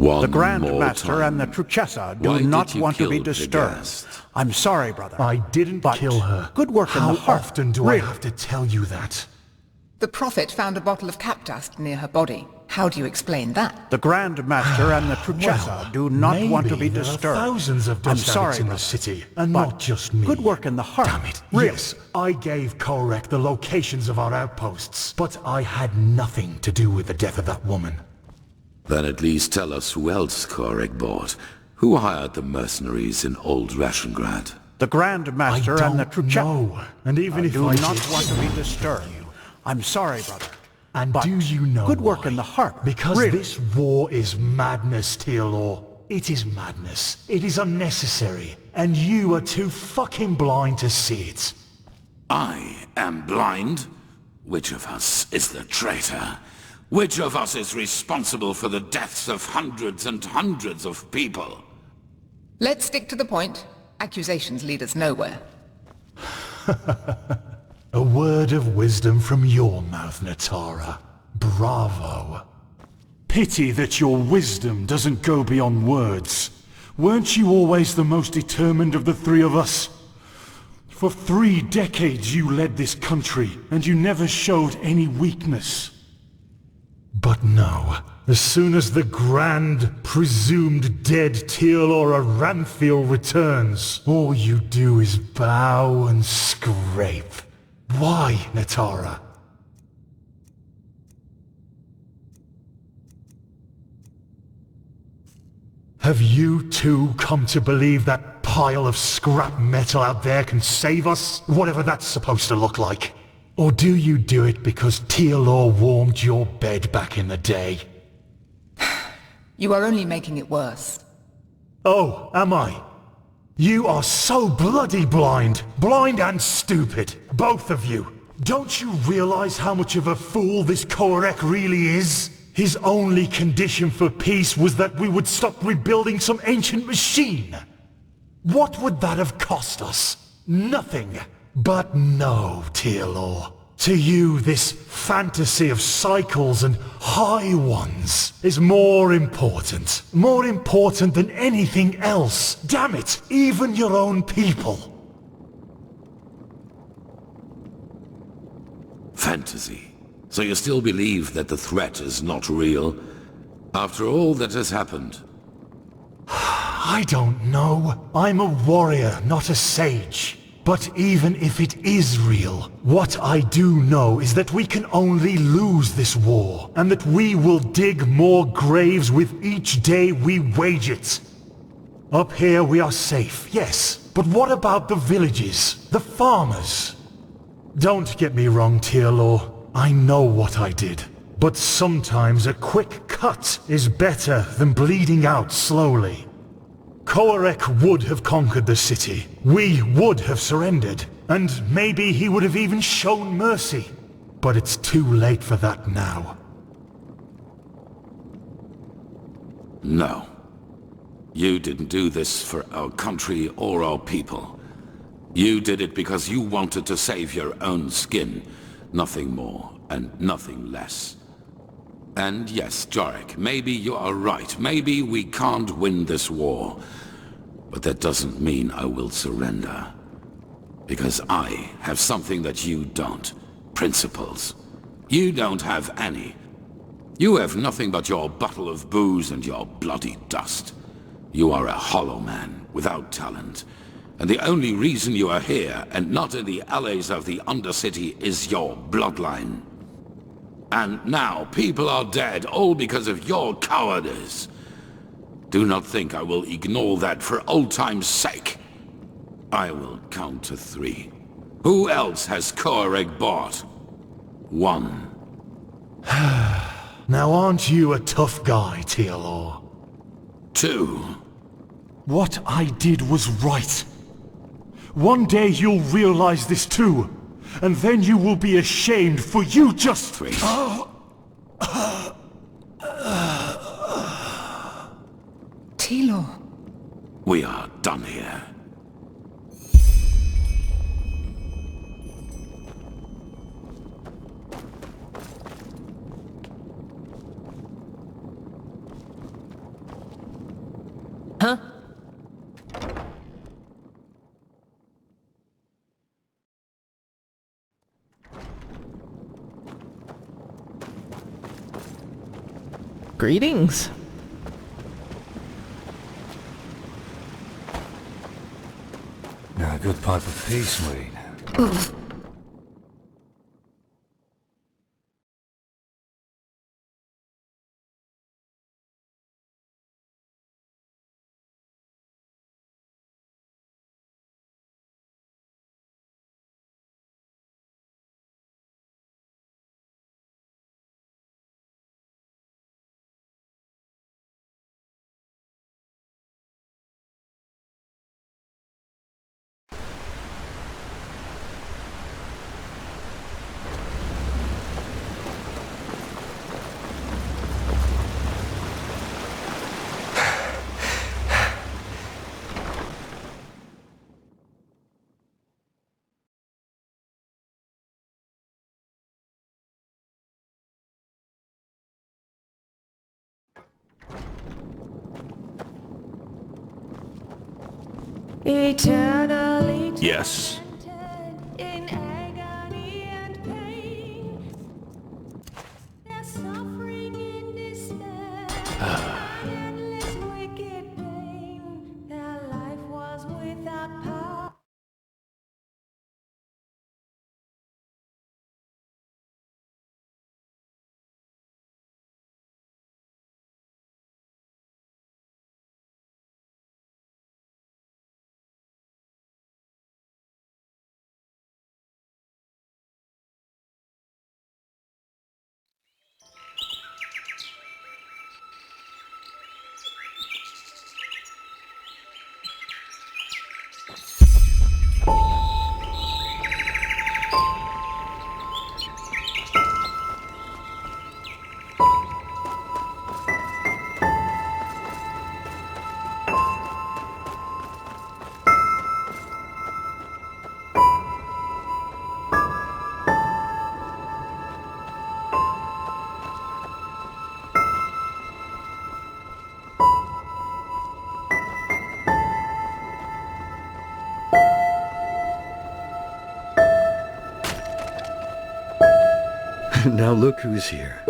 The Grand more Master time. and the Truchessa do Why did not you want to be kill the disturbed. guest? I'm sorry, brother. I didn't but kill her. Good work in the heart. How often do I have to tell you that? The Prophet found a bottle of cap dust near her body. How do you explain that? The Grand Master and the Truchessa do not want to be there disturbed. Are thousands of I'm dust sorry, addicts in brother. the city, and but not just me. Good work in the heart. Damn it. Really. Yes, I gave Korek the locations of our outposts, but I had nothing to do with the death of that woman. Then at least tell us who else Korek bought. Who hired the mercenaries in Old Rashengrad? The Grand Master and the Truchessa know. And even if do I not did, want to be disturbed. I'm sorry, brother. And but do you know good work why? in the heart. Because really. this war is madness, Tealor. It is madness. It is unnecessary. And you are too fucking blind to see it. I am blind? Which of us is the traitor? Which of us is responsible for the deaths of hundreds and hundreds of people? Let's stick to the point. Accusations lead us nowhere. A word of wisdom from your mouth, Natara. Bravo. Pity that your wisdom doesn't go beyond words. Weren't you always the most determined of the three of us? For 3 decades you led this country, and you never showed any weakness. But no. As soon as the grand, presumed dead Tealor Aranthiel returns, all you do is bow and scrape. Why, Natara? Have you too come to believe that pile of scrap metal out there can save us? Whatever that's supposed to look like. Or do you do it because Tealor warmed your bed back in the day? You are only making it worse. Oh, am I? You are so bloody blind. Blind and stupid. Both of you. Don't you realize how much of a fool this Korek really is? His only condition for peace was that we would stop rebuilding some ancient machine. What would that have cost us? Nothing. But no, Tealor. To you, this fantasy of cycles and high ones is more important. More important than anything else. Damn it, even your own people. Fantasy. So you still believe that the threat is not real? After all that has happened? I don't know. I'm a warrior, not a sage. But even if it is real, what I do know is that we can only lose this war, and that we will dig more graves with each day we wage it. Up here we are safe, yes, but what about the villages, the farmers? Don't get me wrong, Tealor. I know what I did. But sometimes a quick cut is better than bleeding out slowly. Korek would have conquered the city. We would have surrendered. And maybe he would have even shown mercy. But it's too late for that now. No. You didn't do this for our country or our people. You did it because you wanted to save your own skin. Nothing more and nothing less. And yes, Jarek, maybe you are right. Maybe we can't win this war. But that doesn't mean I will surrender. Because I have something that you don't. Principles. You don't have any. You have nothing but your bottle of booze and your bloody dust. You are a hollow man, without talent. And the only reason you are here, and not in the alleys of the Undercity, is your bloodline. And now people are dead, all because of your cowardice. Do not think I will ignore that for old time's sake. I will count to 3. Who else has Korek bought? 1. Now aren't you a tough guy, Tealor? 2. What I did was right. One day you'll realize this too, and then you will be ashamed for you just... 3. Tealor. We are done here. Greetings. A good pipe of peace, Wayne. Eternally Yes. tormented in agony and pain. Their suffering in despair, endless wicked pain. Their life was without power. Now look who's here.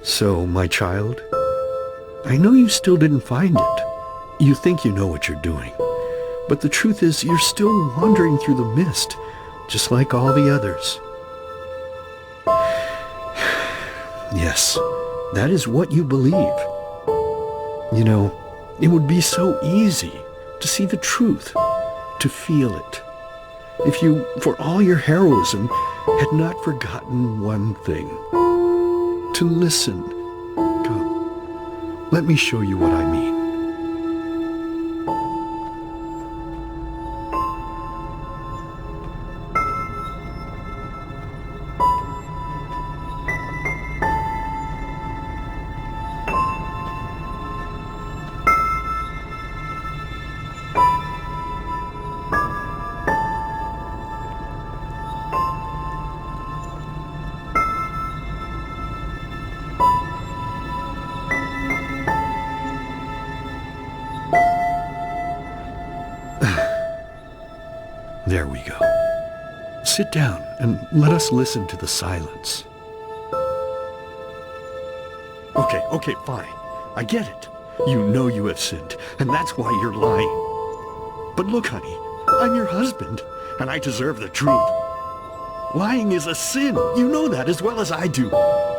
So, my child, I know you still didn't find it. You think you know what you're doing. But the truth is, you're still wandering through the mist, just like all the others. Yes, that is what you believe. You know, it would be so easy to see the truth, to feel it, if you, for all your heroism, had not forgotten one thing. To listen. Come, let me show you what I mean. There we go. Sit down and let us listen to the silence. Okay, fine. I get it. You know you have sinned, and that's why you're lying. But look, honey, I'm your husband, and I deserve the truth. Lying is a sin. You know that as well as I do.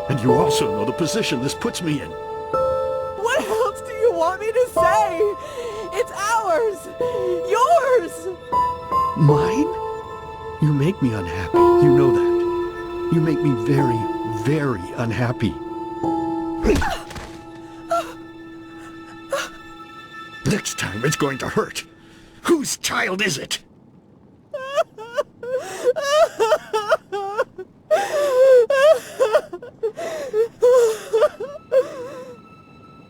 And you also know the position this puts me in. What else do you want me to say? It's ours! Yours! Mine? You make me unhappy. You know that. You make me very, very unhappy. Next time it's going to hurt. Whose child is it?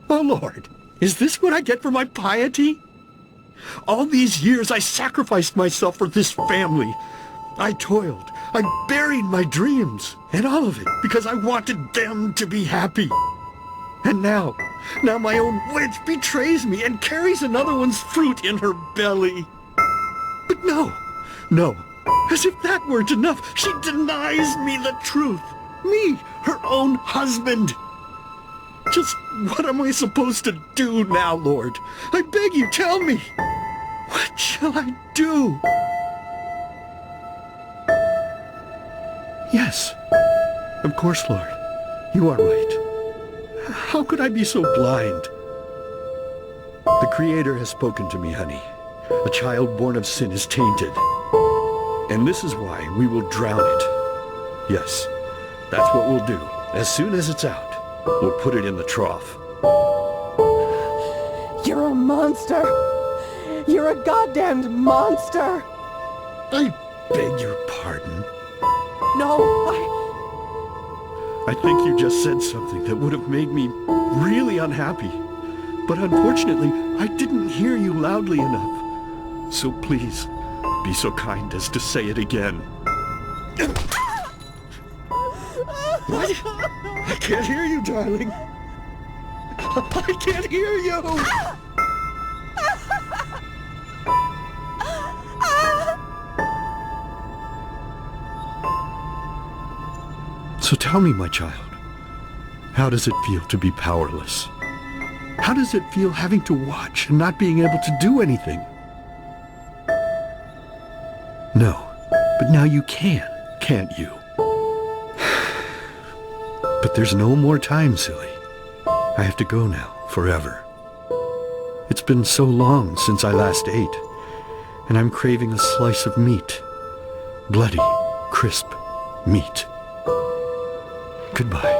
Oh, Lord, is this what I get for my piety? All these years I sacrificed myself for this family. I toiled, I buried my dreams, and all of it because I wanted them to be happy. And now my own witch betrays me and carries another one's fruit in her belly. But no, as if that weren't enough, she denies me the truth. Me, her own husband. Just what am I supposed to do now, Lord? I beg you, tell me. What shall I do? Yes, of course, Lord. You are right. How could I be so blind? The Creator has spoken to me, honey. A child born of sin is tainted. And this is why we will drown it. Yes, that's what we'll do. As soon as it's out, we'll put it in the trough. You're a monster! You're a goddamned monster! I beg your pardon. No, I think you just said something that would have made me really unhappy. But unfortunately, I didn't hear you loudly enough. So please, be so kind as to say it again. What? I can't hear you, darling. I can't hear you! So tell me, my child, how does it feel to be powerless? How does it feel having to watch and not being able to do anything? No, but now you can, can't you? But there's no more time, silly. I have to go now, forever. It's been so long since I last ate, and I'm craving a slice of meat. Bloody, crisp meat. Goodbye.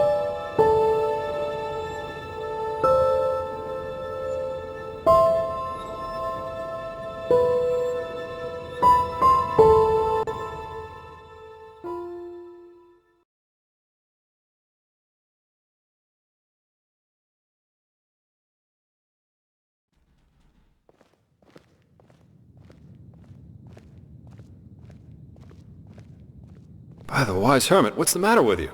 By the wise hermit, what's the matter with you?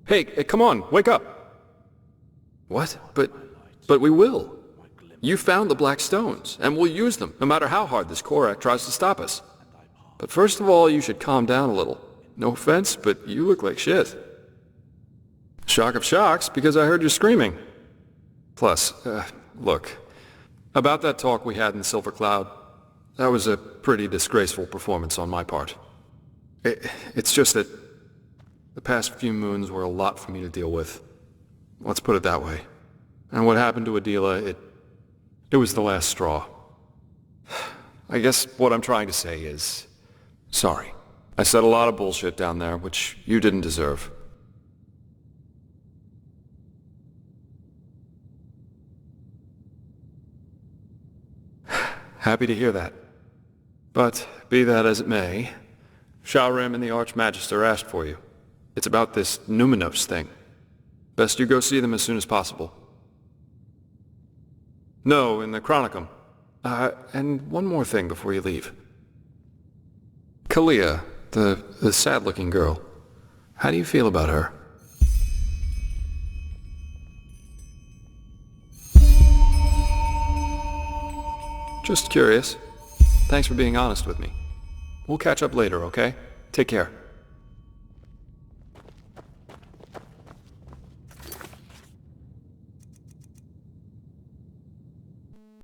Hey, come on, wake up! What? But we will. You found the black stones, and we'll use them, no matter how hard this Korak tries to stop us. But first of all, you should calm down a little. No offense, but you look like shit. Shock of shocks, because I heard you screaming. Plus, look, about that talk we had in Silver Cloud, that was a pretty disgraceful performance on my part. It's just that the past few moons were a lot for me to deal with. Let's put it that way. And what happened to Adila, it was the last straw. I guess what I'm trying to say is, sorry. I said a lot of bullshit down there, which you didn't deserve. Happy to hear that. But, be that as it may, Shaorim and the Archmagister asked for you. It's about this Numinos thing. Best you go see them as soon as possible. No, in the Chronicum. And one more thing before you leave. Kalia, the sad-looking girl. How do you feel about her? Just curious. Thanks for being honest with me. We'll catch up later, okay? Take care.